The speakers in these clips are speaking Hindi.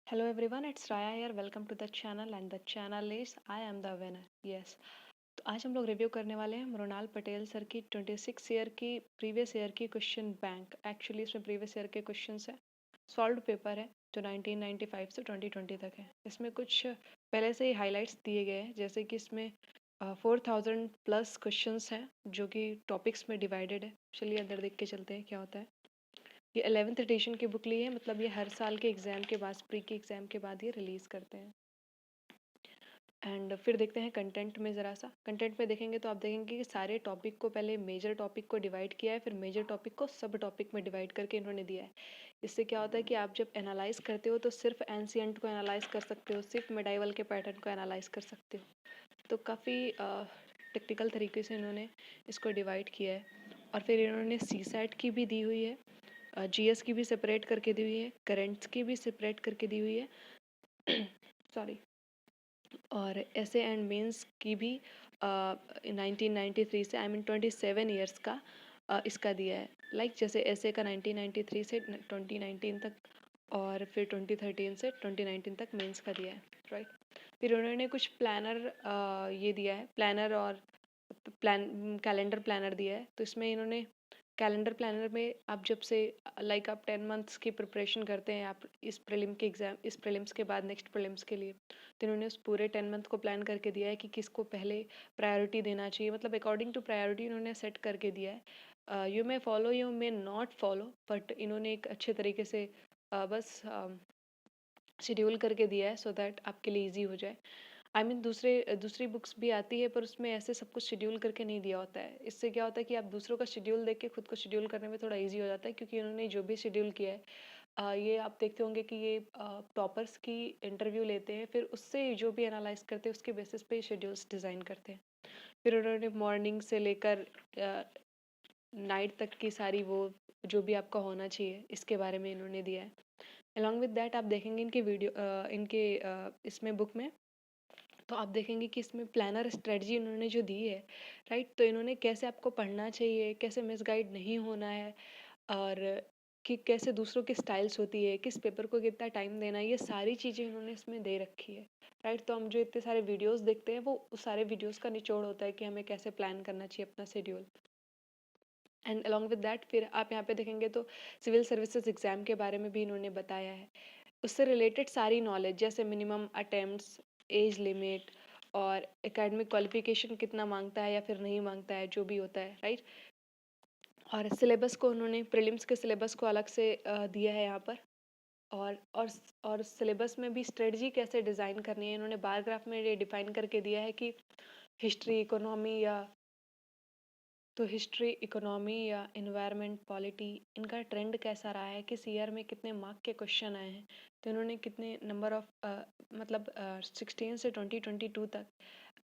Hello everyone, it's Raya here. Welcome to the channel and the channel is I am the winner. Yes. तो आज हम लोग रिव्यू करने वाले हैं मृणाल पटेल सर की 26 ईयर की प्रीवियस ईयर की क्वेश्चन बैंक। एक्चुअली इसमें प्रीवियस ईयर के क्वेश्चंस है, सॉल्व्ड पेपर है जो 1995 से 2020 तक है। इसमें कुछ पहले से ही हाइलाइट्स दिए गए हैं, जैसे कि इसमें 4000 प्लस क्वेश्चंस हैं जो कि टॉपिक्स में डिवाइडेड है। चलिए अंदर देख के चलते हैं क्या होता है। ये 11th एडिशन की बुक ली है, मतलब ये हर साल के एग्ज़ाम के बाद, प्री के एग्ज़ाम के बाद ये रिलीज़ करते हैं। एंड फिर देखते हैं कंटेंट में। ज़रा सा कंटेंट में देखेंगे तो आप देखेंगे कि सारे टॉपिक को पहले मेजर टॉपिक को डिवाइड किया है, फिर मेजर टॉपिक को सब टॉपिक में डिवाइड करके इन्होंने दिया है। इससे क्या होता है कि आप जब एनालाइज करते हो तो सिर्फ एंशिएंट को एनालाइज कर सकते हो, सिर्फ मिडाइवल के पैटर्न को एनालाइज कर सकते हो। तो काफ़ी टेक्निकल तरीके से इन्होंने इसको डिवाइड किया है। और फिर इन्होंने सी सैट की भी दी हुई है, जीएस की भी सेपरेट करके दी हुई है, करेंट्स की भी सेपरेट करके दी हुई है सॉरी, और ऐसे एंड मेंस की भी 1993 से, आई मीन 27 ईयर्स का इसका दिया है। जैसे ऐसे का 1993 से 2019 तक, और फिर 2013 से 2019 तक मेंस का दिया है, राइट। फिर उन्होंने कुछ प्लानर ये दिया है, प्लानर और कैलेंडर प्लानर दिया है। तो इसमें इन्होंने कैलेंडर प्लानर में आप जब से आप 10 मंथ्स की प्रिपरेशन करते हैं, आप इस प्रीलिम के एग्ज़ाम, इस प्रीलिम्स के बाद नेक्स्ट प्रीलिम्स के लिए, तो इन्होंने उस पूरे 10 मंथ को प्लान करके दिया है कि किसको पहले प्रायोरिटी देना चाहिए, मतलब अकॉर्डिंग टू प्रायोरिटी इन्होंने सेट करके दिया है। You may follow, you may not follow, but इन्होंने एक अच्छे तरीके से बस शेड्यूल करके दिया है, सो दैट आपके लिए ईजी हो जाए। आई मीन दूसरी बुक्स भी आती है, पर उसमें ऐसे सब कुछ शेड्यूल करके नहीं दिया होता है। इससे क्या होता है कि आप दूसरों का शेड्यूल देख के खुद को शेड्यूल करने में थोड़ा इजी हो जाता है, क्योंकि उन्होंने जो भी शेड्यूल किया है, ये आप देखते होंगे कि ये टॉपर्स की इंटरव्यू लेते हैं, फिर उससे जो भी एनालाइज करते हैं उसके बेसिस पे शेड्यूल्स डिज़ाइन करते हैं। फिर उन्होंने मॉर्निंग से लेकर नाइट तक की सारी वो जो भी आपका होना चाहिए इसके बारे में इन्होंने दिया है। अलॉन्ग विद दैट आप देखेंगे इनके वीडियो इसमें बुक में, तो आप देखेंगे कि इसमें प्लानर स्ट्रेटजी इन्होंने जो दी है, राइट। तो इन्होंने कैसे आपको पढ़ना चाहिए, कैसे मिसगाइड नहीं होना है, और कि कैसे दूसरों की स्टाइल्स होती है, किस पेपर को कितना टाइम देना है, ये सारी चीज़ें इन्होंने इसमें दे रखी है, राइट। तो हम जो इतने सारे वीडियोस देखते हैं वो उस सारे वीडियोस का निचोड़ होता है कि हमें कैसे प्लान करना चाहिए अपना schedule. And along with that फिर आप यहाँ पे देखेंगे तो सिविल सर्विसेज एग्ज़ाम के बारे में भी इन्होंने बताया है, उससे रिलेटेड सारी नॉलेज, जैसे मिनिमम अटेम्प्ट्स, एज लिमिट, और एकेडमिक क्वालिफिकेशन कितना मांगता है या फिर नहीं मांगता है, जो भी होता है, राइट। और सिलेबस को उन्होंने प्रीलिम्स के सिलेबस को अलग से दिया है यहाँ पर। और सिलेबस में भी स्ट्रेटजी कैसे डिज़ाइन करनी है, इन्होंने बार ग्राफ में ये डिफाइन करके दिया है कि हिस्ट्री इकोनॉमी या तो हिस्ट्री इकोनॉमी या इन्वायरमेंट पॉलिटी, इनका ट्रेंड कैसा रहा है, किस ईयर में कितने मार्क के क्वेश्चन आए हैं। तो इन्होंने कितने नंबर ऑफ 16 से 2022 तक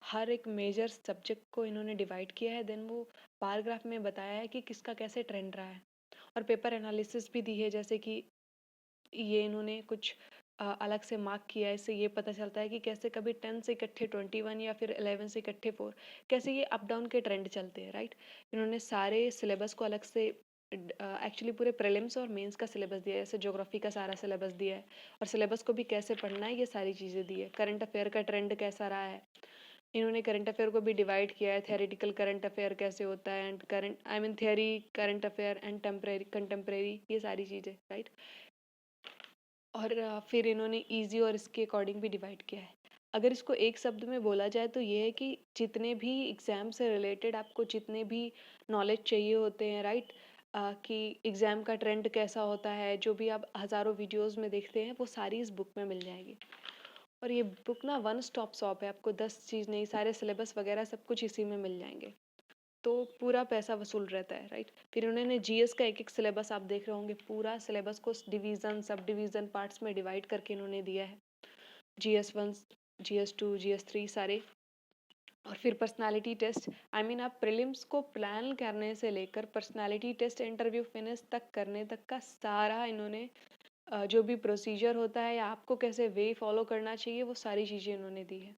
हर एक मेजर सब्जेक्ट को इन्होंने डिवाइड किया है, देन वो पैराग्राफ में बताया है कि किसका कैसे ट्रेंड रहा है। और पेपर एनालिसिस भी दी है, जैसे कि ये इन्होंने कुछ अलग से मार्क किया है। इससे ये पता चलता है कि कैसे कभी 10 से इकट्ठे 21 या फिर 11 से इकट्ठे 4, कैसे ये अप डाउन के ट्रेंड चलते हैं, राइट। इन्होंने सारे सिलेबस को अलग से एक्चुअली पूरे प्रीलिम्स और मेंस का सिलेबस दिया है, जैसे ज्योग्राफी का सारा सिलेबस दिया है, और सिलेबस को भी कैसे पढ़ना है ये सारी चीज़ें दी है। करंट अफेयर का ट्रेंड कैसा रहा है, इन्होंने करंट अफेयर को भी डिवाइड किया है, थ्योरेटिकल करंट अफेयर कैसे होता है, and current I mean theory current affair and temporary contemporary, ये सारी चीज़ें, राइट। और फिर इन्होंने इजी और इसके अकॉर्डिंग भी डिवाइड किया है। अगर इसको एक शब्द में बोला जाए तो ये है कि जितने भी एग्ज़ाम से रिलेटेड आपको जितने भी नॉलेज चाहिए होते हैं, राइट, कि एग्ज़ाम का ट्रेंड कैसा होता है, जो भी आप हज़ारों वीडियोस में देखते हैं वो सारी इस बुक में मिल जाएगी। और ये बुक ना वन स्टॉप शॉप है, आपको 10 चीज़ नहीं, सारे सिलेबस वगैरह सब कुछ इसी में मिल जाएंगे। तो पूरा पैसा वसूल रहता है, राइट। फिर उन्होंने जीएस का एक एक सिलेबस आप देख रहे होंगे, पूरा सिलेबस को डिवीज़न, सब डिवीज़न पार्ट्स में डिवाइड करके इन्होंने दिया है। GS1, GS2, GS3 सारे। और फिर पर्सनालिटी टेस्ट, आई मीन आप प्रीलिम्स को प्लान करने से लेकर पर्सनालिटी टेस्ट इंटरव्यू फिनिश तक करने तक का सारा इन्होंने जो भी प्रोसीजर होता है या आपको कैसे वे फॉलो करना चाहिए, वो सारी चीज़ें इन्होंने दी है।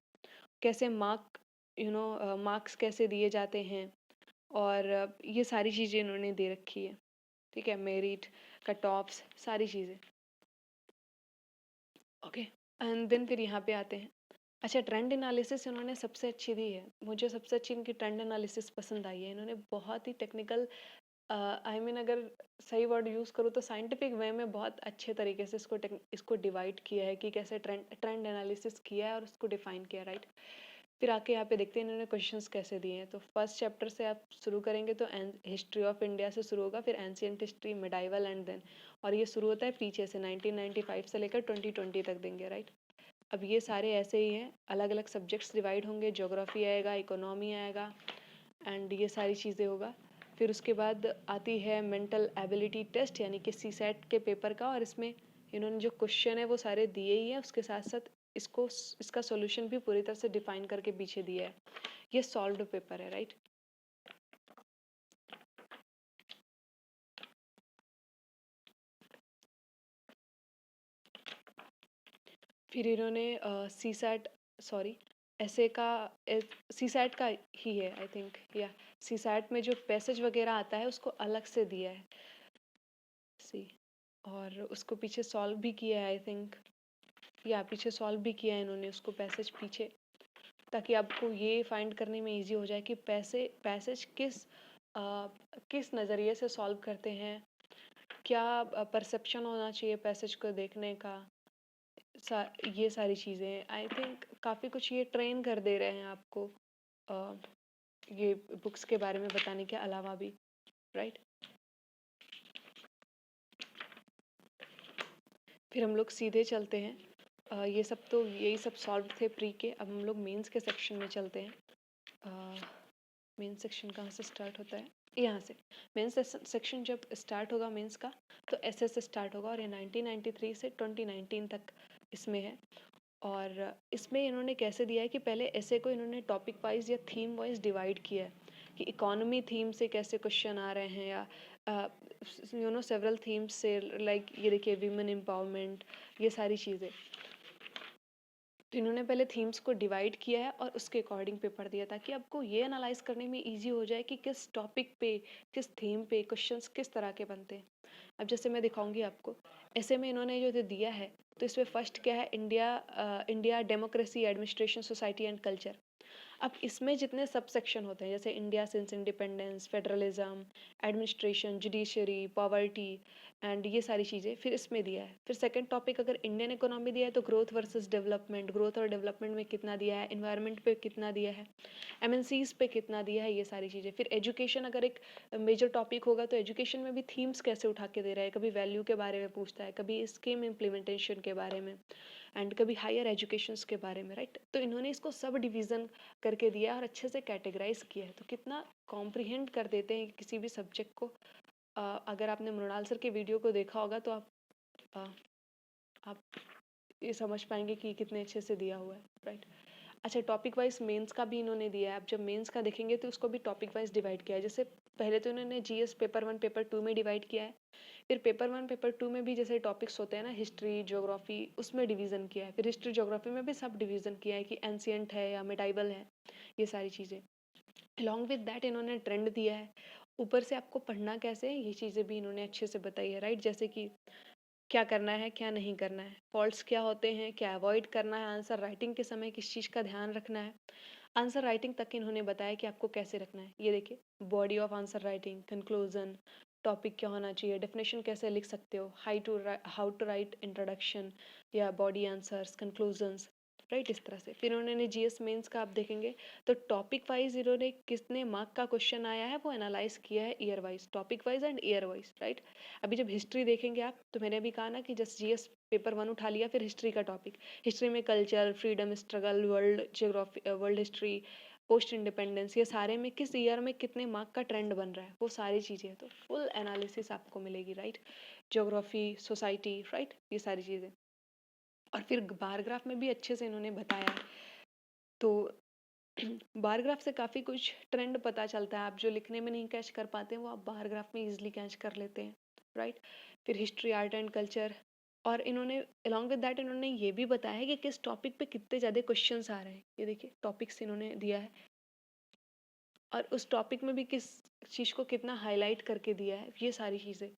कैसे मार्क्स कैसे दिए जाते हैं, और ये सारी चीज़ें इन्होंने दे रखी है, ठीक है, मेरिट, कट ऑफ्स, सारी चीज़ें। ओके। एंड देन फिर यहाँ पे आते हैं। अच्छा, ट्रेंड एनालिसिस इन्होंने सबसे अच्छी दी है, मुझे सबसे अच्छी इनकी ट्रेंड एनालिसिस पसंद आई है। इन्होंने बहुत ही टेक्निकल, आई मीन अगर सही वर्ड यूज़ करूँ तो साइंटिफिक वे में बहुत अच्छे तरीके से इसको डिवाइड किया है कि कैसे ट्रेंड एनालिसिस किया है और उसको डिफाइन किया, राइट। फिर आके यहाँ पे देखते हैं इन्होंने क्वेश्चंस कैसे दिए हैं। तो फर्स्ट चैप्टर से आप शुरू करेंगे तो हिस्ट्री ऑफ इंडिया से शुरू होगा, फिर ancient history, medieval and then, और ये शुरू होता है पीछे से 1995 से लेकर 2020 तक देंगे, राइट। अब ये सारे ऐसे ही हैं, अलग अलग सब्जेक्ट्स डिवाइड होंगे, ज्योग्राफी आएगा, इकोनॉमी आएगा एंड ये सारी चीज़ें होगा। फिर उसके बाद आती है मेंटल एबिलिटी टेस्ट यानी कि सी सेट के पेपर का, और इसमें इन्होंने जो क्वेश्चन है वो सारे दिए ही हैं, उसके साथ साथ इसका सॉल्यूशन भी पूरी तरह से डिफाइन करके पीछे दिया है। ये सॉल्व्ड पेपर है, राइट। फिर इन्होंने सी सेट, सॉरी, ऐसे का सी सेट का ही है आई थिंक, या सी सेट में जो पैसेज वगैरह आता है उसको अलग से दिया है सी, और उसको पीछे सॉल्व भी किया है आई थिंक, या पीछे सॉल्व भी किया है इन्होंने उसको पैसेज पीछे, ताकि आपको ये फाइंड करने में इजी हो जाए कि पैसेज किस नज़रिए से सॉल्व करते हैं, क्या परसेप्शन होना चाहिए पैसेज को देखने का, ये सारी चीज़ें आई थिंक काफ़ी कुछ ये ट्रेन कर दे रहे हैं आपको, अ, ये बुक्स के बारे में बताने के अलावा भी, राइट। फिर हम लोग सीधे चलते हैं, ये सब तो यही सब सॉल्व थे प्री के, अब हम लोग मेंस के सेक्शन में चलते हैं। मेन सेक्शन कहाँ से स्टार्ट होता है, यहाँ से। मेंस सेक्शन जब स्टार्ट होगा मेंस का, तो ऐसे से स्टार्ट होगा, और ये 1993 से 2019 तक इसमें है। और इसमें इन्होंने कैसे दिया है कि पहले ऐसे को इन्होंने टॉपिक वाइज या थीम वाइज डिवाइड किया है कि इकोनॉमी थीम से कैसे क्वेश्चन आ रहे हैं, या सेवरल थीम्स से, लाइक ये देखिए वीमेन एम्पावरमेंट, ये सारी चीज़ें। तो इन्होंने पहले थीम्स को डिवाइड किया है और उसके अकॉर्डिंग पेपर दिया, ताकि आपको ये एनालाइज करने में इजी हो जाए कि किस टॉपिक पे, किस थीम पे क्वेश्चंस किस तरह के बनते हैं। अब जैसे मैं दिखाऊंगी आपको, ऐसे में इन्होंने जो दिया है, तो इसमें फर्स्ट क्या है, India democracy, administration, society and culture. अब इसमें जितने सब सेक्शन होते हैं, जैसे India since independence, federalism, administration, judiciary, poverty and ये सारी चीज़ें फिर इसमें दिया है। फिर सेकंड टॉपिक अगर इंडियन इकोनॉमी दिया है तो ग्रोथ वर्सेस डेवलपमेंट, ग्रोथ और डेवलपमेंट में कितना दिया है, इन्वायरमेंट पे कितना दिया है, एमएनसीज पे कितना दिया है, ये सारी चीज़ें। फिर एजुकेशन अगर एक मेजर टॉपिक होगा तो एजुकेशन में भी थीम्स कैसे उठा के दे रहा है, कभी वैल्यू के बारे में पूछता है, कभी स्कीम इम्प्लीमेंटेशन के बारे में एंड कभी हायर एजुकेशंस के बारे में, राइट। तो इन्होंने इसको सब डिवीज़न करके दिया और अच्छे से कैटेगराइज किया है, तो कितना कॉम्प्रिहेंड कर देते हैं किसी भी सब्जेक्ट को। अगर आपने मृणाल सर के वीडियो को देखा होगा तो अ, आप ये समझ पाएंगे कि कितने अच्छे से दिया हुआ है, राइट। अच्छा, टॉपिक वाइज मेंस का भी इन्होंने दिया है। आप जब मेंस का देखेंगे तो उसको भी टॉपिक वाइज डिवाइड किया है। जैसे पहले तो इन्होंने जीएस पेपर 1 पेपर 2 में डिवाइड किया है, फिर पेपर 1 पेपर 2 में भी जैसे टॉपिक्स होते हैं ना, हिस्ट्री ज्योग्राफी, उसमें डिवीज़न किया है। फिर हिस्ट्री ज्योग्राफी में भी सब डिवीज़न किया है कि एंशियंट है या मिडाइवल है, ये सारी चीज़ें। अलॉन्ग विद दैट इन्होंने ट्रेंड दिया है, ऊपर से आपको पढ़ना कैसे है ये चीज़ें भी इन्होंने अच्छे से बताई है, राइट। जैसे कि क्या करना है, क्या नहीं करना है, फॉल्ट्स क्या होते हैं, क्या अवॉइड करना है, आंसर राइटिंग के समय किस चीज़ का ध्यान रखना है। आंसर राइटिंग तक इन्होंने बताया कि आपको कैसे रखना है। ये देखिए, body of answer writing, conclusion, topic क्या होना चाहिए, डेफिनेशन कैसे लिख सकते हो, हाउ टू राइट इंट्रोडक्शन या बॉडी आंसर्स, कंक्लूजन्स, राइट, इस तरह से। फिर उन्होंने जीएस मेंस का आप देखेंगे तो टॉपिक वाइज इन्होंने कितने मार्क का क्वेश्चन आया है वो एनालाइज किया है, year wise, topic wise and year wise, right. अभी जब हिस्ट्री देखेंगे आप, तो मैंने अभी कहा ना कि जस्ट जीएस पेपर 1 उठा लिया, फिर हिस्ट्री का टॉपिक, हिस्ट्री में culture, freedom struggle, world geography, world history, post independence, ये सारे में किस ईयर में कितने मार्क का ट्रेंड बन रहा है, वो सारी चीज़ें, तो फुल एनालिसिस आपको मिलेगी, राइट। ज्योग्राफी, सोसाइटी, राइट, ये सारी चीज़ें। और फिर बार ग्राफ में भी अच्छे से इन्होंने बताया है। तो बार ग्राफ से काफ़ी कुछ ट्रेंड पता चलता है, आप जो लिखने में नहीं कैच कर पाते हैं वो आप बार ग्राफ में इजीली कैच कर लेते हैं, राइट। फिर हिस्ट्री, आर्ट एंड कल्चर, और इन्होंने अलॉन्ग विद दैट इन्होंने ये भी बताया है कि किस टॉपिक पे कितने ज़्यादा क्वेश्चंस आ रहे हैं। ये देखिए, टॉपिक्स इन्होंने दिया है और उस टॉपिक में भी किस चीज़ को कितना हाईलाइट करके दिया है, ये सारी चीज़ें।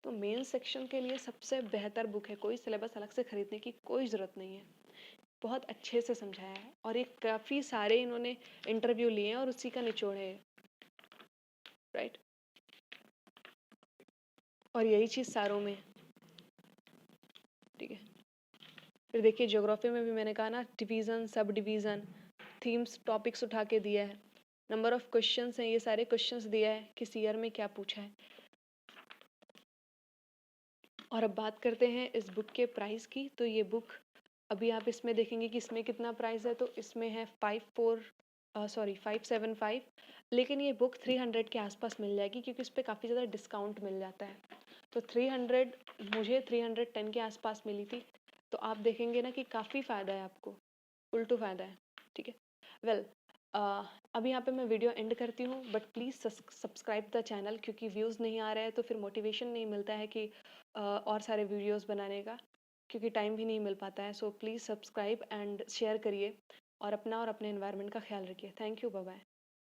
तो मेन सेक्शन के लिए सबसे बेहतर बुक है, कोई सिलेबस अलग से खरीदने की कोई ज़रूरत नहीं है। बहुत अच्छे से समझाया है और ये काफ़ी सारे इन्होंने इंटरव्यू लिए हैं और उसी का निचोड़ है, राइट। और यही चीज़ सारों में, ठीक है। फिर देखिए ज्योग्राफी में भी मैंने कहा ना, division, sub division, themes, topics उठा के दिया है, नंबर ऑफ क्वेश्चंस हैं, ये सारे क्वेश्चंस दिया है किस ईयर में क्या पूछा है। और अब बात करते हैं इस बुक के प्राइस की। तो ये बुक अभी आप इसमें देखेंगे कि इसमें कितना प्राइस है, तो इसमें है 575, लेकिन ये बुक 300 के आसपास मिल जाएगी क्योंकि इस पर काफ़ी ज़्यादा डिस्काउंट मिल जाता है। तो 300, मुझे 310 के आसपास मिली थी। तो आप देखेंगे ना कि काफ़ी फ़ायदा है आपको, उल्टू फ़ायदा है, ठीक है। वेल, अभी यहाँ पे मैं वीडियो एंड करती हूँ, but please subscribe the channel, क्योंकि व्यूज़ नहीं आ रहे हैं तो फिर मोटिवेशन नहीं मिलता है कि और सारे वीडियोस बनाने का, क्योंकि टाइम भी नहीं मिल पाता है। So please subscribe and share करिए और अपना और अपने एनवायरनमेंट का ख्याल रखिए। Thank you, bye bye.